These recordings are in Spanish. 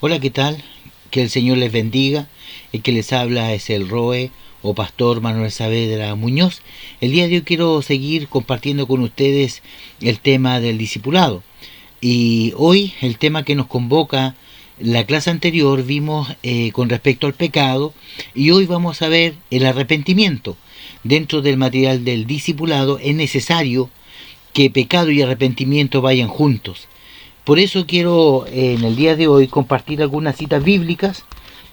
Hola, ¿qué tal? Que el Señor les bendiga. El que les habla es el Roe o Pastor Manuel Saavedra Muñoz. El día de hoy quiero seguir compartiendo con ustedes el tema del discipulado. Y hoy el tema que nos convoca, la clase anterior vimos con respecto al pecado, y hoy vamos a ver el arrepentimiento. Dentro del material del discipulado es necesario que pecado y arrepentimiento vayan juntos. Por eso quiero en el día de hoy compartir algunas citas bíblicas,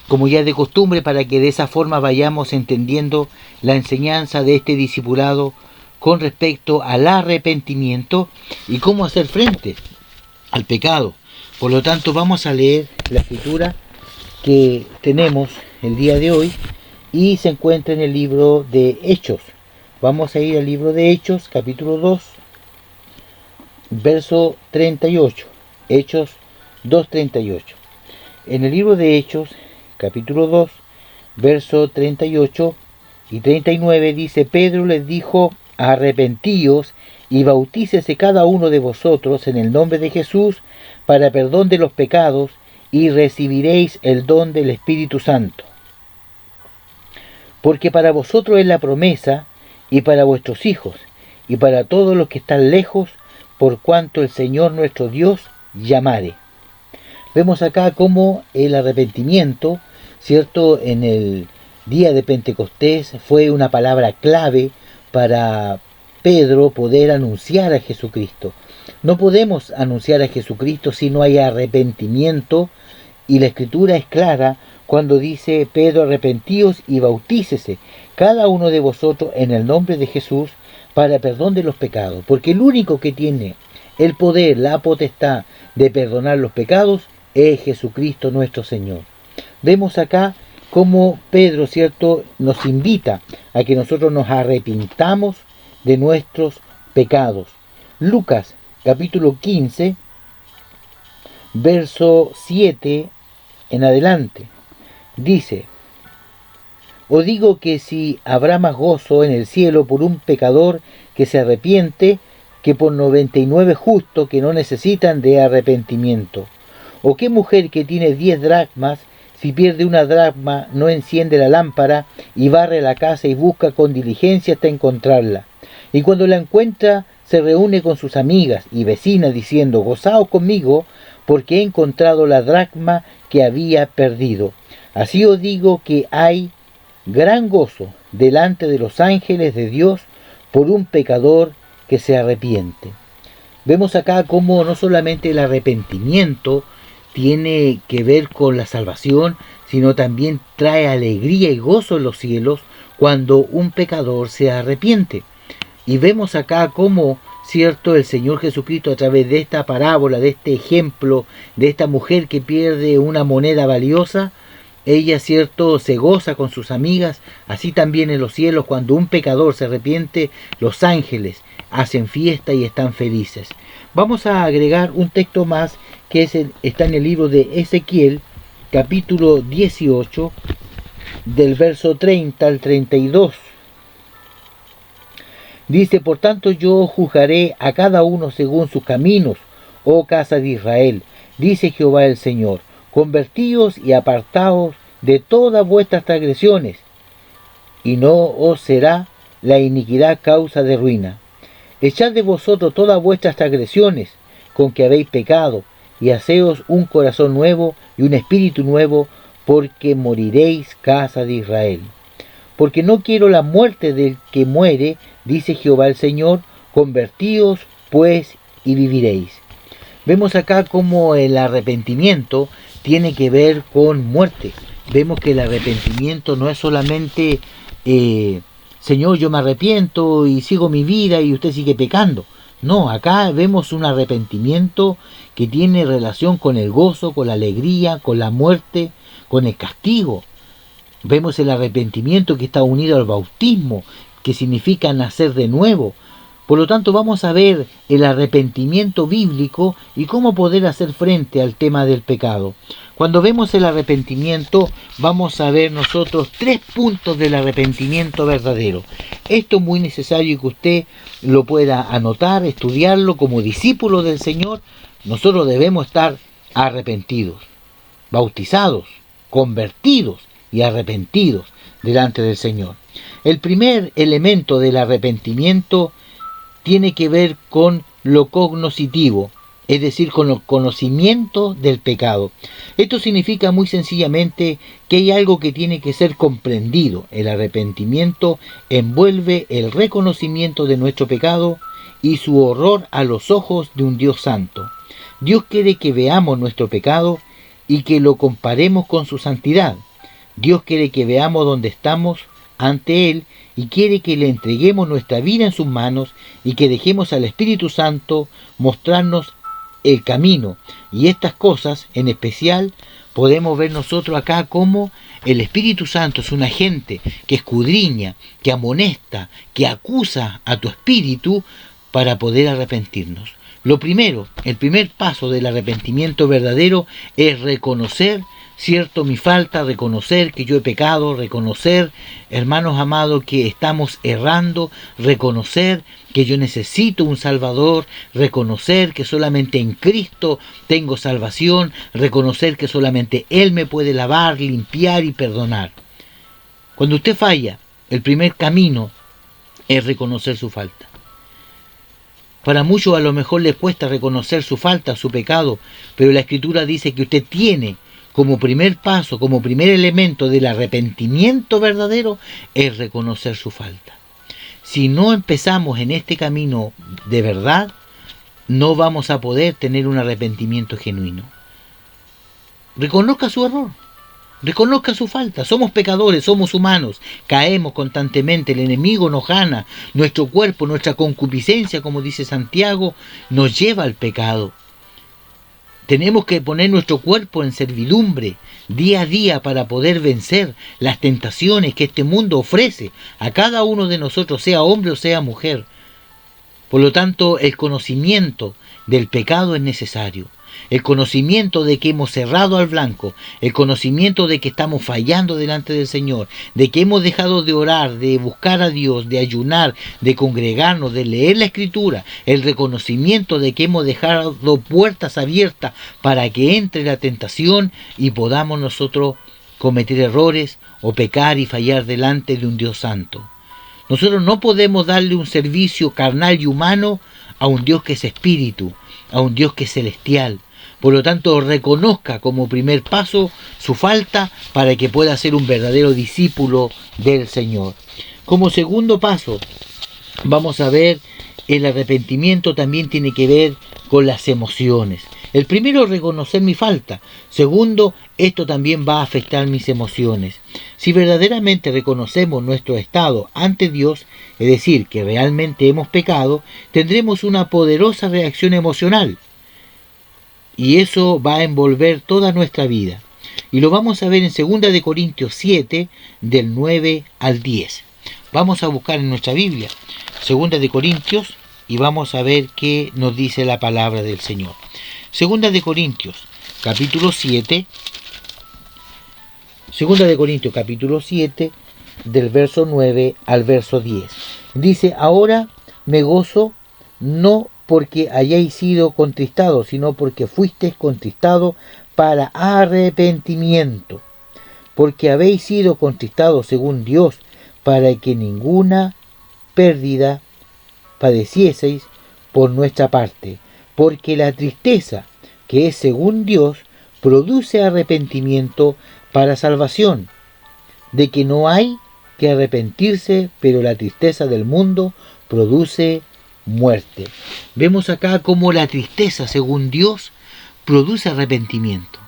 como ya es de costumbre, para que de esa forma vayamos entendiendo la enseñanza de este discipulado con respecto al arrepentimiento y cómo hacer frente al pecado. Por lo tanto, vamos a leer la escritura que tenemos el día de hoy y se encuentra en el libro de Hechos. Vamos a ir al libro de Hechos, capítulo 2, verso 38. Hechos 2:38. En el libro de Hechos, capítulo 2, verso 38 y 39 dice: Pedro les dijo: arrepentíos y bautícese cada uno de vosotros en el nombre de Jesús para perdón de los pecados, y recibiréis el don del Espíritu Santo. Porque para vosotros es la promesa, y para vuestros hijos, y para todos los que están lejos, por cuanto el Señor nuestro Dios llamare. Vemos acá cómo el arrepentimiento, ¿cierto?, en el día de Pentecostés fue una palabra clave para Pedro poder anunciar a Jesucristo. No podemos anunciar a Jesucristo si no hay arrepentimiento, y la Escritura es clara cuando dice: Pedro, arrepentíos y bautícese cada uno de vosotros en el nombre de Jesús para perdón de los pecados, porque el único que tiene el poder, la potestad de perdonar los pecados es Jesucristo nuestro Señor. Vemos acá cómo Pedro, ¿cierto?, nos invita a que nosotros nos arrepintamos de nuestros pecados. Lucas, capítulo 15, verso 7 en adelante, dice: os digo que si habrá más gozo en el cielo por un pecador que se arrepiente, que por 99 justos que no necesitan de arrepentimiento. ¿O qué mujer que tiene 10 dracmas, si pierde una dracma, no enciende la lámpara y barre la casa y busca con diligencia hasta encontrarla? Y cuando la encuentra, se reúne con sus amigas y vecinas diciendo: gozaos conmigo, porque he encontrado la dracma que había perdido. Así os digo que hay gran gozo delante de los ángeles de Dios por un pecador que se arrepiente. Vemos acá cómo no solamente el arrepentimiento tiene que ver con la salvación, sino también trae alegría y gozo en los cielos cuando un pecador se arrepiente. Y vemos acá cómo, cierto, el Señor Jesucristo, a través de esta parábola, de este ejemplo, de esta mujer que pierde una moneda valiosa, ella, cierto, se goza con sus amigas. Así también en los cielos, cuando un pecador se arrepiente, los ángeles hacen fiesta y están felices. Vamos a agregar un texto más que está en el libro de Ezequiel, capítulo 18, del verso 30 al 32. Dice: por tanto yo juzgaré a cada uno según sus caminos, oh casa de Israel, dice Jehová el Señor. Convertíos y apartaos de todas vuestras transgresiones, y no os será la iniquidad causa de ruina. Echad de vosotros todas vuestras transgresiones con que habéis pecado, y haceos un corazón nuevo y un espíritu nuevo, porque moriréis, casa de Israel. Porque no quiero la muerte del que muere, dice Jehová el Señor. Convertíos pues y viviréis. Vemos acá cómo el arrepentimiento tiene que ver con muerte. Vemos que el arrepentimiento no es solamente Señor, yo me arrepiento y sigo mi vida y usted sigue pecando. No, acá vemos un arrepentimiento que tiene relación con el gozo, con la alegría, con la muerte, con el castigo. Vemos el arrepentimiento que está unido al bautismo, que significa nacer de nuevo. Por lo tanto, vamos a ver el arrepentimiento bíblico y cómo poder hacer frente al tema del pecado. Cuando vemos el arrepentimiento, vamos a ver nosotros 3 puntos del arrepentimiento verdadero. Esto es muy necesario que usted lo pueda anotar, estudiarlo como discípulo del Señor. Nosotros debemos estar arrepentidos. bautizados, convertidos y arrepentidos delante del Señor. El primer elemento del arrepentimiento tiene que ver con lo cognoscitivo, es decir, con el conocimiento del pecado. Esto significa muy sencillamente que hay algo que tiene que ser comprendido. El arrepentimiento envuelve el reconocimiento de nuestro pecado y su horror a los ojos de un Dios santo. Dios quiere que veamos nuestro pecado y que lo comparemos con su santidad. Dios quiere que veamos dónde estamos ante Él y quiere que le entreguemos nuestra vida en sus manos y que dejemos al Espíritu Santo mostrarnos el camino. Y estas cosas en especial podemos ver nosotros acá como el Espíritu Santo es un agente que escudriña, que amonesta, que acusa a tu espíritu para poder arrepentirnos. Lo primero, el primer paso del arrepentimiento verdadero es reconocer, cierto, mi falta, reconocer que yo he pecado, reconocer, hermanos amados, que estamos errando, reconocer que yo necesito un Salvador, reconocer que solamente en Cristo tengo salvación, reconocer que solamente Él me puede lavar, limpiar y perdonar. Cuando usted falla, el primer camino es reconocer su falta. Para muchos a lo mejor les cuesta reconocer su falta, su pecado, pero la Escritura dice que usted tiene como primer paso, como primer elemento del arrepentimiento verdadero, es reconocer su falta. Si no empezamos en este camino de verdad, no vamos a poder tener un arrepentimiento genuino. Reconozca su error, reconozca su falta. Somos pecadores, somos humanos, caemos constantemente, el enemigo nos gana, nuestro cuerpo, nuestra concupiscencia, como dice Santiago, nos lleva al pecado. Tenemos que poner nuestro cuerpo en servidumbre día a día para poder vencer las tentaciones que este mundo ofrece a cada uno de nosotros, sea hombre o sea mujer. Por lo tanto, el conocimiento del pecado es necesario. El conocimiento de que hemos cerrado al blanco, el conocimiento de que estamos fallando delante del Señor, de que hemos dejado de orar, de buscar a Dios, de ayunar, de congregarnos, de leer la Escritura, el reconocimiento de que hemos dejado puertas abiertas para que entre la tentación y podamos nosotros cometer errores o pecar y fallar delante de un Dios santo. Nosotros no podemos darle un servicio carnal y humano a un Dios que es espíritu, a un Dios que es celestial. Por lo tanto, reconozca como primer paso su falta para que pueda ser un verdadero discípulo del Señor. Como segundo paso, vamos a ver, el arrepentimiento también tiene que ver con las emociones. El primero, reconocer mi falta. Segundo, esto también va a afectar mis emociones. Si verdaderamente reconocemos nuestro estado ante Dios, es decir, que realmente hemos pecado, tendremos una poderosa reacción emocional. Y eso va a envolver toda nuestra vida. Y lo vamos a ver en 2 de Corintios 7, del 9 al 10. Vamos a buscar en nuestra Biblia 2 de Corintios y vamos a ver qué nos dice la palabra del Señor. 2 de Corintios, capítulo 7. 2 de Corintios, capítulo 7, del verso 9 al verso 10. Dice, ahora me gozo no porque hayáis sido contristados, sino porque fuisteis contristados para arrepentimiento, porque habéis sido contristados según Dios, para que ninguna pérdida padecieseis por nuestra parte, porque la tristeza, que es según Dios, produce arrepentimiento para salvación, de que no hay que arrepentirse, pero la tristeza del mundo produce muerte. Vemos acá cómo la tristeza, según Dios, produce arrepentimiento.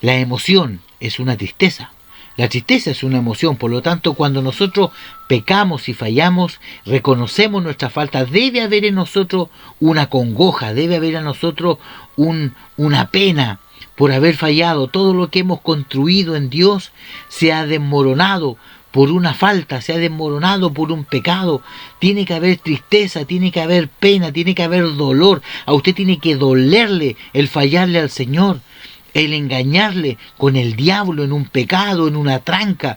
La emoción es una tristeza. La tristeza es una emoción, por lo tanto, cuando nosotros pecamos y fallamos, reconocemos nuestra falta, debe haber en nosotros una congoja, debe haber en nosotros una pena por haber fallado. Todo lo que hemos construido en Dios se ha desmoronado por una falta, se ha desmoronado por un pecado. Tiene que haber tristeza, tiene que haber pena, tiene que haber dolor. A usted tiene que dolerle el fallarle al Señor, el engañarle con el diablo en un pecado, en una tranca.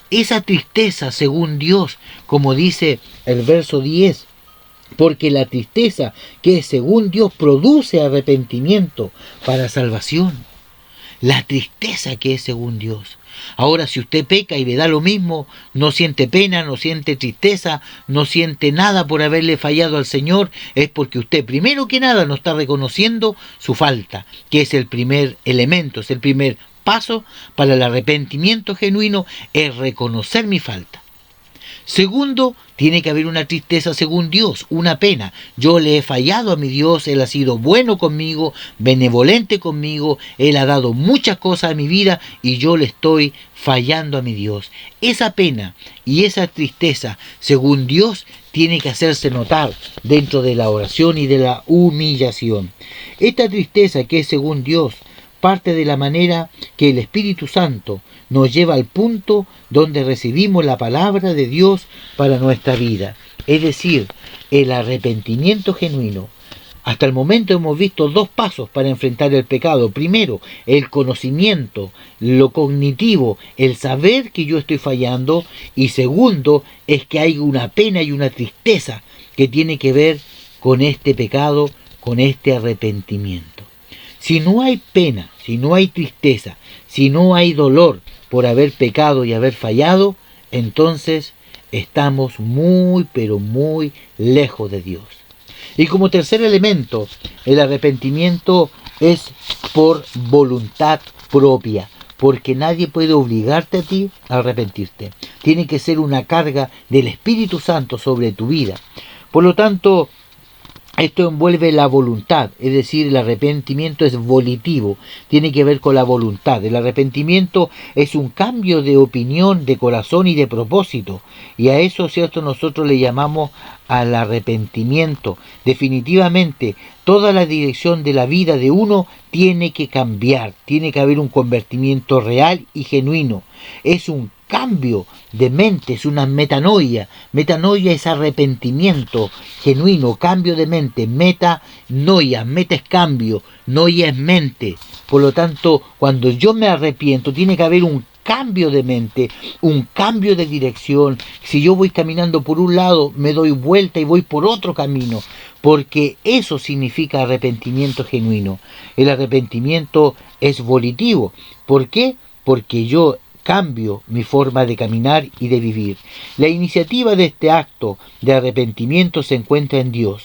Esa tristeza, según Dios, como dice el verso 10, porque la tristeza que según Dios produce arrepentimiento para salvación. la tristeza que es según Dios. Ahora, si usted peca y le da lo mismo, no siente pena, no siente tristeza, no siente nada por haberle fallado al Señor, es porque usted primero que nada no está reconociendo su falta, que es el primer elemento, es el primer paso para el arrepentimiento genuino, es reconocer mi falta. Segundo, tiene que haber una tristeza según Dios, una pena. Yo le he fallado a mi Dios, Él ha sido bueno conmigo, benevolente conmigo, Él ha dado muchas cosas a mi vida y yo le estoy fallando a mi Dios. Esa pena y esa tristeza, según Dios, tiene que hacerse notar dentro de la oración y de la humillación. Esta tristeza que es según Dios, parte de la manera que el Espíritu Santo nos lleva al punto donde recibimos la palabra de Dios para nuestra vida, es decir, el arrepentimiento genuino. Hasta el momento hemos visto dos pasos para enfrentar el pecado. Primero, el conocimiento, lo cognitivo, el saber que yo estoy fallando. Y segundo, es que hay una pena y una tristeza que tiene que ver con este pecado, con este arrepentimiento. Si no hay pena, si no hay tristeza, si no hay dolor por haber pecado y haber fallado, entonces estamos muy, pero muy lejos de Dios. Y como tercer elemento, el arrepentimiento es por voluntad propia, porque nadie puede obligarte a ti a arrepentirte. Tiene que ser una carga del Espíritu Santo sobre tu vida. Por lo tanto, esto envuelve la voluntad, es decir, el arrepentimiento es volitivo, tiene que ver con la voluntad. El arrepentimiento es un cambio de opinión, de corazón y de propósito, y a eso, cierto, nosotros le llamamos al arrepentimiento. Definitivamente, toda la dirección de la vida de uno tiene que cambiar, tiene que haber un convertimiento real y genuino. Es un cambio de mente, es una metanoia. Metanoia es arrepentimiento genuino, cambio de mente. Metanoia, meta es cambio, noia es mente. Por lo tanto, cuando yo me arrepiento, tiene que haber un cambio de mente, un cambio de dirección. Si yo voy caminando por un lado, me doy vuelta y voy por otro camino, porque eso significa arrepentimiento genuino. El arrepentimiento es volitivo. ¿Por qué? Porque yo cambio mi forma de caminar y de vivir. La iniciativa de este acto de arrepentimiento se encuentra en Dios,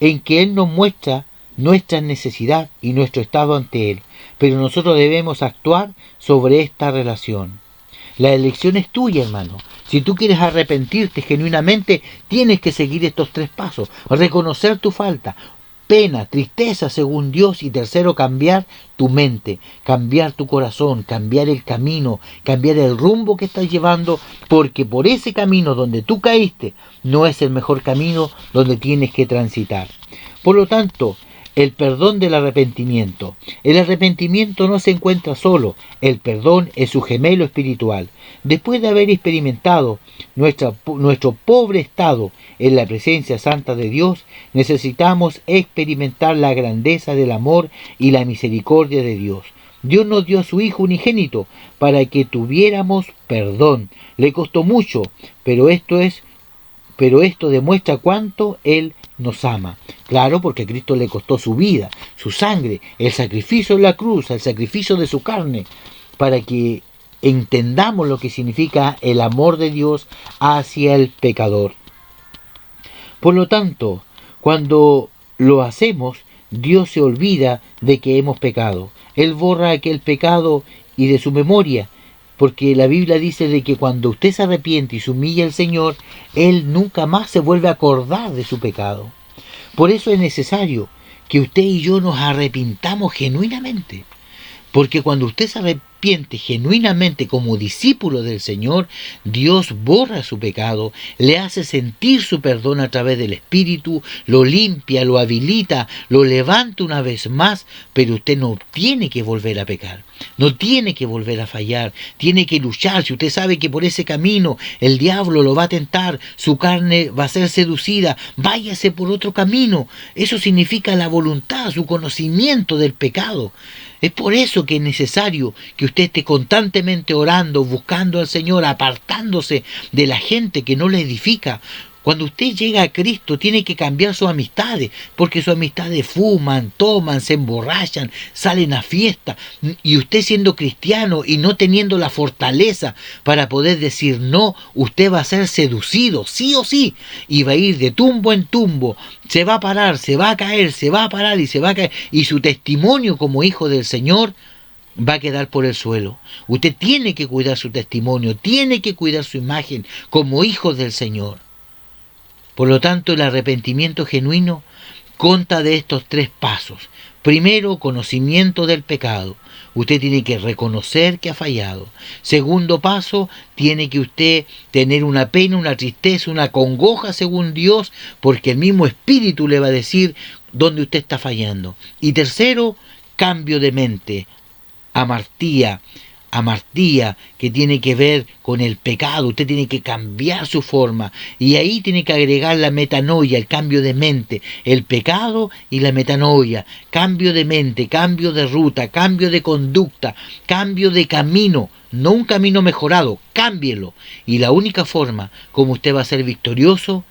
en que Él nos muestra nuestra necesidad y nuestro estado ante Él, pero nosotros debemos actuar sobre esta relación. La elección es tuya, hermano. Si tú quieres arrepentirte genuinamente, tienes que seguir estos tres pasos. Reconocer tu falta, pena, tristeza según Dios, y tercero, cambiar tu mente, cambiar tu corazón, cambiar el camino, cambiar el rumbo que estás llevando, porque por ese camino donde tú caíste no es el mejor camino donde tienes que transitar. Por lo tanto, el perdón del arrepentimiento. El arrepentimiento no se encuentra solo, el perdón es su gemelo espiritual. Después de haber experimentado nuestro pobre estado en la presencia santa de Dios, necesitamos experimentar la grandeza del amor y la misericordia de Dios. Dios nos dio a su Hijo unigénito para que tuviéramos perdón. Le costó mucho, pero esto demuestra cuánto Él nos ama. Claro, porque a Cristo le costó su vida, su sangre, el sacrificio en la cruz, el sacrificio de su carne, para que entendamos lo que significa el amor de Dios hacia el pecador. Por lo tanto, cuando lo hacemos, Dios se olvida de que hemos pecado. Él borra aquel pecado y de su memoria, porque la Biblia dice de que cuando usted se arrepiente y se humilla al Señor, Él nunca más se vuelve a acordar de su pecado. Por eso es necesario que usted y yo nos arrepintamos genuinamente. Porque cuando usted se arrepiente genuinamente como discípulo del Señor, Dios borra su pecado, le hace sentir su perdón a través del Espíritu, lo limpia, lo habilita, lo levanta una vez más, pero usted no tiene que volver a pecar, no tiene que volver a fallar, tiene que luchar. Si usted sabe que por ese camino el diablo lo va a tentar, su carne va a ser seducida, váyase por otro camino. Eso significa la voluntad, su conocimiento del pecado. Es por eso que es necesario que usted esté constantemente orando, buscando al Señor, apartándose de la gente que no le edifica. Cuando usted llega a Cristo tiene que cambiar sus amistades, porque sus amistades fuman, toman, se emborrachan, salen a fiesta, y usted siendo cristiano y no teniendo la fortaleza para poder decir no, usted va a ser seducido, sí o sí, y va a ir de tumbo en tumbo, se va a parar, se va a caer, se va a parar y se va a caer, y su testimonio como hijo del Señor va a quedar por el suelo. Usted tiene que cuidar su testimonio, tiene que cuidar su imagen como hijo del Señor. Por lo tanto, el arrepentimiento genuino consta de estos 3 pasos. Primero, conocimiento del pecado. Usted tiene que reconocer que ha fallado. Segundo paso, tiene que usted tener una pena, una tristeza, una congoja según Dios, porque el mismo Espíritu le va a decir dónde usted está fallando. Y tercero, cambio de mente, amartía, que tiene que ver con el pecado. Usted tiene que cambiar su forma, y ahí tiene que agregar la metanoia, el cambio de mente, el pecado y la metanoia, cambio de mente, cambio de ruta, cambio de conducta, cambio de camino, no un camino mejorado, cámbielo, y la única forma como usted va a ser victorioso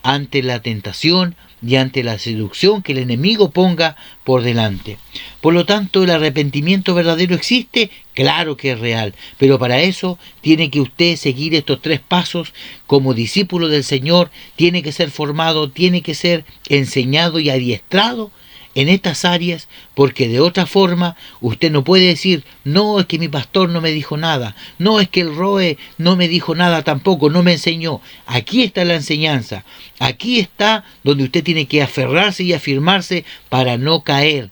ante la tentación y ante la seducción que el enemigo ponga por delante. Por lo tanto, ¿el arrepentimiento verdadero existe? Claro que es real, pero para eso tiene que usted seguir estos 3 pasos como discípulo del Señor, tiene que ser formado, tiene que ser enseñado y adiestrado en estas áreas, porque de otra forma usted no puede decir, no, es que mi pastor no me dijo nada, no, es que el ROE no me dijo nada tampoco, no me enseñó. Aquí está la enseñanza, aquí está donde usted tiene que aferrarse y afirmarse para no caer.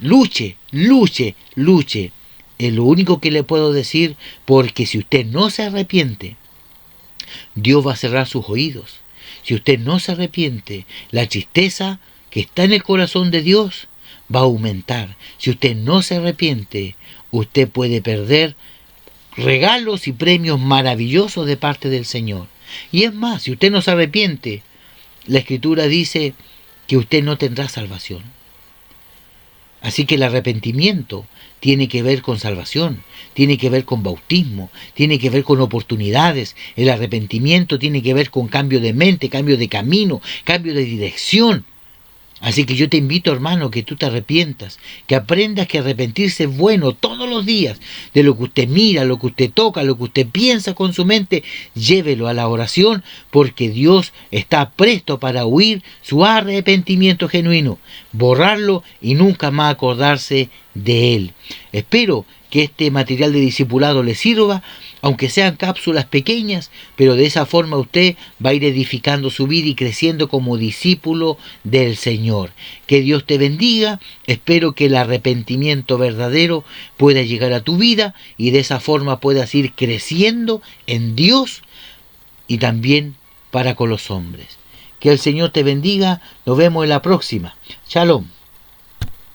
Luche, luche, luche. Es lo único que le puedo decir, porque si usted no se arrepiente, Dios va a cerrar sus oídos. Si usted no se arrepiente, la tristeza que está en el corazón de Dios va a aumentar. Si usted no se arrepiente, usted puede perder regalos y premios maravillosos de parte del Señor. Y es más, si usted no se arrepiente, la Escritura dice que usted no tendrá salvación. Así que el arrepentimiento tiene que ver con salvación, tiene que ver con bautismo, tiene que ver con oportunidades. El arrepentimiento tiene que ver con cambio de mente, cambio de camino, cambio de dirección. Así que yo te invito, hermano, que tú te arrepientas, que aprendas que arrepentirse es bueno todos los días, de lo que usted mira, lo que usted toca, lo que usted piensa con su mente, llévelo a la oración, porque Dios está presto para oír su arrepentimiento genuino, borrarlo y nunca más acordarse de él. Espero que este material de discipulado le sirva, aunque sean cápsulas pequeñas, pero de esa forma usted va a ir edificando su vida y creciendo como discípulo del Señor. Que Dios te bendiga, espero que el arrepentimiento verdadero pueda llegar a tu vida y de esa forma puedas ir creciendo en Dios y también para con los hombres. Que el Señor te bendiga, nos vemos en la próxima. Shalom.